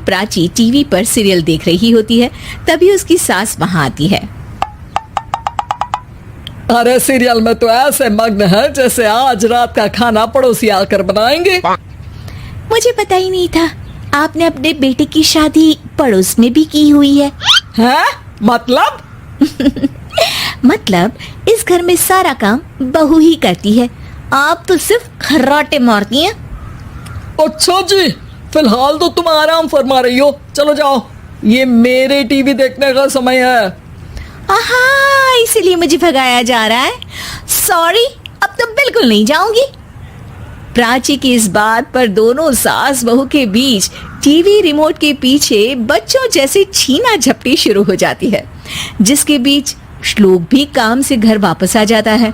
Prachi TV पर serial देख रही होती है, तभी उसकी सास वहाँ आती है। अरे सीरियल में तो ऐसे मग्न है जैसे आज रात का खाना पड़ोसी आकर बनाएंगे। मुझे पता ही नहीं था आपने अपने बेटे की शादी पड़ोस में भी की हुई है। हैं? मतलब? मतलब इस घर में सारा काम बहू ही करती है, आप तो सिर्फ खर्राटे मारती हैं। अच्छा जी, फिलहाल तो तुम आराम फरमा रही हो, चलो जाओ, ये मेरे टीवी देखने का समय है। आहा, इसीलिए मुझे भगाया जा रहा है। सॉरी, अब तो बिल्कुल नहीं जाऊंगी। प्राची की इस बात पर दोनों सास बहू के बीच टीवी रिमोट के पीछे बच्चों जैसे छीना झपटी शुरू हो जाती है, जिसके बीच श्लोक भी काम से घर वापस आ जाता है।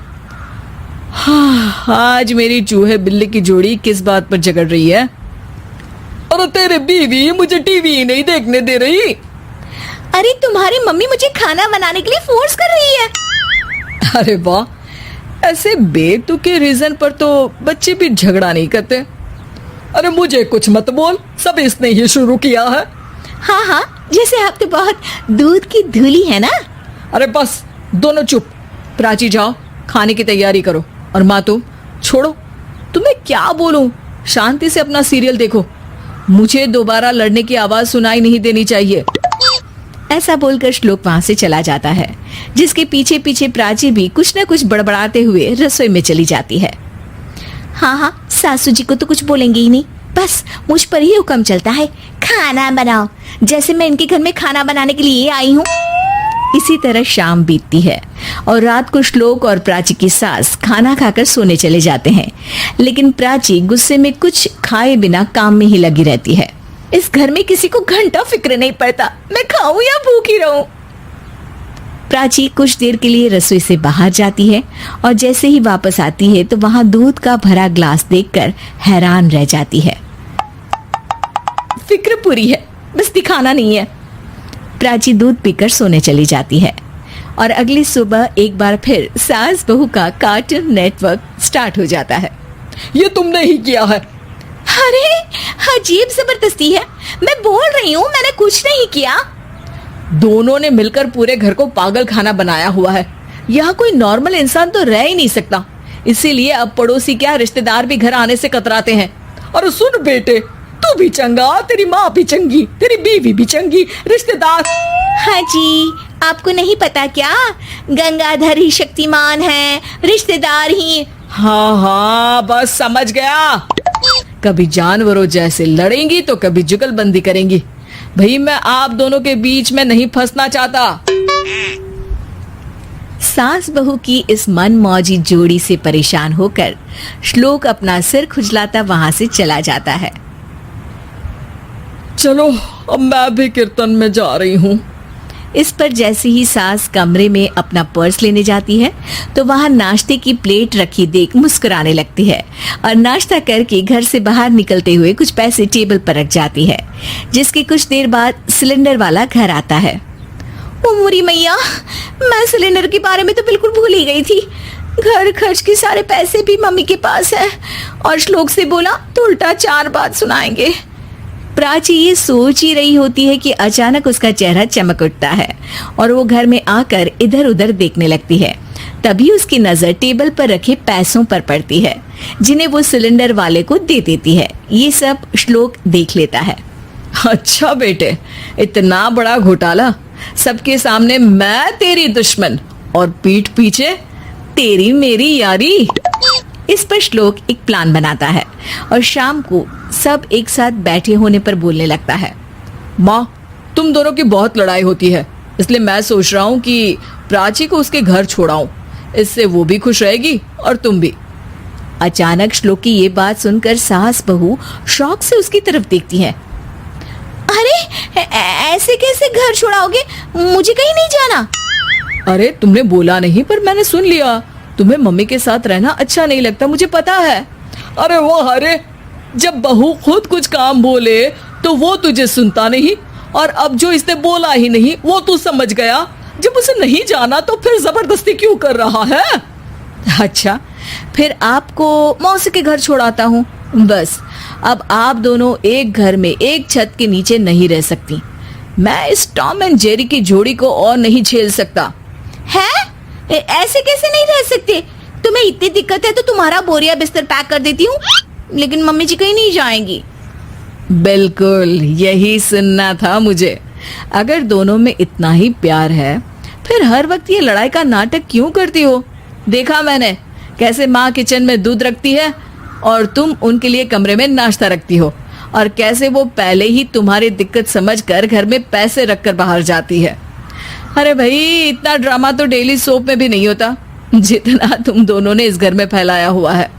हाँ, आज मेरी चूहे बिल्ली की जोड़ी किस बात पर झगड़ रही है? अरे तेरे बीवी मुझे टीवी ही नहीं देखने दे रही। अरे तुम्हारी मम्मी मुझे खाना बनाने के लिए फोर्स कर रही है। अरे वाह, ऐसे बेतुके रीजन पर तो बच्चे भी झगड़ा नहीं करते। अरे मुझे कुछ मत बोल, सब इसने ही शुरू किया है। हाँ हाँ, जैसे आप तो बहुत दूध की धूली है ना। अरे बस, दोनों चुप। प्राची जाओ, खाने की तैयारी करो, और माँ तुम छोड़ो, तुम्हें क्या बोलूं, शांति से अपना सीरियल देखो, मुझे दोबारा लड़ने की आवाज सुनाई नहीं देनी चाहिए। ऐसा बोलकर श्लोक वहां से चला जाता है, जिसके पीछे पीछे प्राची भी कुछ न कुछ बड़बड़ाते हुए रसोई में चली जाती है। हाँ हाँ, सासू जी को तो कुछ बोलेंगे ही नहीं, बस मुझ पर ही हुक्म चलता है, खाना बनाओ, जैसे मैं इनके घर में खाना बनाने के लिए आई हूँ। इसी तरह शाम बीतती है और रात को श्लोक और प्राची की सास खाना खाकर सोने चले जाते हैं, लेकिन प्राची गुस्से में कुछ खाए बिना काम में ही लगी रहती है। इस घर में किसी को घंटा फिक्र नहीं पड़ता, मैं खाऊं या भूखी रहूं। प्राची कुछ देर के लिए रसोई से बाहर जाती है और जैसे ही वापस आती है तो वहां दूध का भरा ग्लास देखकर हैरान रह जाती है। फिक्र पूरी है, बस दिखाना नहीं है। प्राची दूध पीकर सोने चली जाती है और अगली सुबह एक बार फिर सास बहू का कार्टून नेटवर्क स्टार्ट हो जाता है। ये तुमने ही किया है। अरे अजीब जबरदस्ती है, मैं बोल रही हूँ मैंने कुछ नहीं किया। दोनों ने मिलकर पूरे घर को पागल खाना बनाया हुआ है। यहाँ कोई नॉर्मल इंसान तो रह ही नहीं सकता, इसीलिए अब पड़ोसी क्या रिश्तेदार भी घर आने से कतराते हैं। और सुन बेटे, तू भी चंगा, तेरी माँ भी चंगी, तेरी बीवी भी चंगी, रिश्तेदार। हाँ जी, आपको नहीं पता क्या, गंगाधर ही शक्तिमान है, रिश्तेदार ही। हाँ हाँ, बस समझ गया। कभी जानवरों जैसे लड़ेंगी तो कभी जुगलबंदी करेंगी। भाई मैं आप दोनों के बीच में नहीं फंसना चाहता। सास बहू की इस मनमौजी जोड़ी से परेशान होकर श्लोक अपना सिर खुजलाता वहां से चला जाता है। चलो अब मैं भी कीर्तन में जा रही हूँ। इस पर जैसे ही सास कमरे में अपना पर्स लेने जाती है तो वहां नाश्ते की प्लेट रखी देख मुस्कुराने लगती है और नाश्ता करके घर से बाहर निकलते हुए कुछ पैसे टेबल पर रख जाती है, जिसके कुछ देर बाद सिलेंडर वाला घर आता है। ओ मोरी मैया, मैं सिलेंडर के बारे में तो बिल्कुल भूल ही गई थी। घर खर्च के सारे पैसे भी मम्मी के पास है और श्लोक से बोला तो उल्टा 4 बात सुनाएंगे। प्राची ये सोच ही रही होती है कि अचानक उसका चेहरा चमक उठता है और वो घर में आकर इधर उधर देखने लगती है। तभी उसकी नजर टेबल पर रखे पैसों पर पड़ती है, जिन्हें वो सिलेंडर वाले को दे देती है। ये सब श्लोक देख लेता है। अच्छा बेटे, इतना बड़ा घोटाला, सबके सामने मैं तेरी दुश्मन और पीठ पीछे तेरी मेरी यारी। इस पर श्लोक एक प्लान बनाता है और शाम को सब एक साथ बैठे होने पर बोलने लगता है। माँ, तुम दोनों की बहुत लड़ाई होती है, इसलिए मैं सोच रहा हूँ कि प्राची को उसके घर छोड़ाऊं, इससे वो भी खुश रहेगी और तुम भी। अचानक श्लोक की ये बात सुनकर सास बहू शौक से उसकी तरफ देखती है। अरे ऐसे कैसे घर छोड़ाओगे, मुझे कहीं नहीं जाना। अरे तुमने बोला नहीं पर मैंने सुन लिया, तुम्हें मम्मी के साथ रहना अच्छा नहीं लगता, मुझे पता है। अरे वो अरे, जब बहू खुद कुछ काम बोले तो वो तुझे सुनता नहीं, और अब जो इसने बोला ही नहीं वो तू समझ गया। जब उसे नहीं जाना तो फिर जबरदस्ती क्यों कर रहा है? अच्छा, फिर आपको मौसी के घर छोड़ाता हूँ, बस अब आप दोनों एक घर में एक छत के नीचे नहीं रह सकती। मैं इस टॉम एंड जेरी की जोड़ी को और नहीं झेल सकता। है? ऐसे कैसे नहीं रह सकते? तुम्हें इतनी दिक्कत है तो तुम्हारा बोरिया बिस्तर पैक कर देती हूँ, लेकिन मम्मी जी कहीं नहीं जाएंगी। बिल्कुल यही सुनना था मुझे। अगर दोनों में इतना ही प्यार है फिर हर वक्त ये लड़ाई का नाटक क्यों करती हो? देखा मैंने कैसे माँ किचन में दूध रखती है और तुम उनके लिए कमरे में नाश्ता रखती हो, और कैसे वो पहले ही तुम्हारी दिक्कत समझकर घर में पैसे रखकर बाहर जाती है। अरे भाई इतना ड्रामा तो डेली सोप में भी नहीं होता जितना तुम दोनों ने इस घर में फैलाया हुआ है।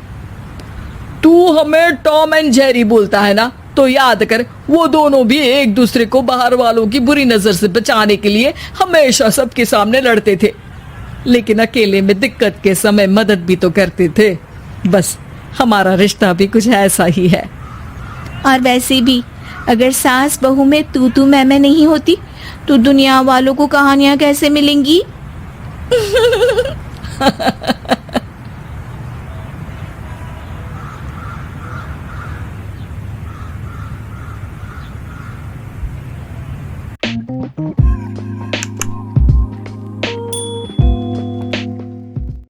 तू हमें टॉम एंड जेरी बोलता है ना, तो याद कर वो दोनों भी एक दूसरे को बाहर वालों की बुरी नजर से बचाने के लिए हमेशा सबके सामने लड़ते थे, लेकिन अकेले में दिक्कत के समय मदद भी तो करते थे। बस हमारा रिश्ता भी कुछ ऐसा ही है। और वैसे भी अगर सास बहू में तू मैं नहीं होती तो दुनिया वालों को कहानियां कैसे मिलेंगी?